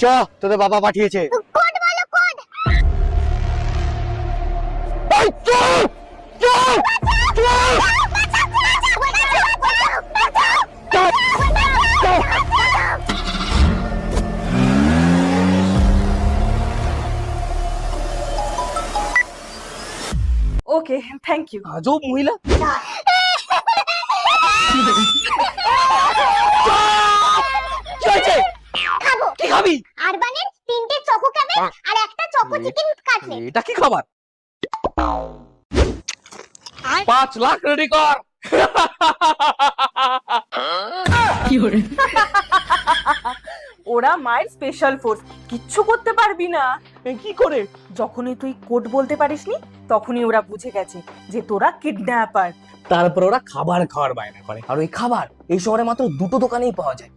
চ, তোদের বাবা পাঠিয়েছে। কোড বলো, কোড। এই চুপ! চুপ! চুপ! ওকে, থ্যাংক ইউ। আজব মহিলা। কি হয়েছে? খাবো। কি খাবি? আরবানের 3টে চকো ক্যাবেজ আর একটা চকো চিকেন কাটলেট। এটা কি খাবার? 5 লাখ রেডি কর। ওরা মায়ের স্পেশাল ফোর্স, কিচ্ছু করতে পারবি না। কি করে? যখনই তুই কোড বলতে পারিসনি তখনই ওরা বুঝে গেছে যে তোরা কিডন্যাপার। তারপর ওরা খাবার খাওয়ার বায়না করে, আর ওই খাবার এই শহরে মাত্র 2টো দোকানেই পাওয়া যায়।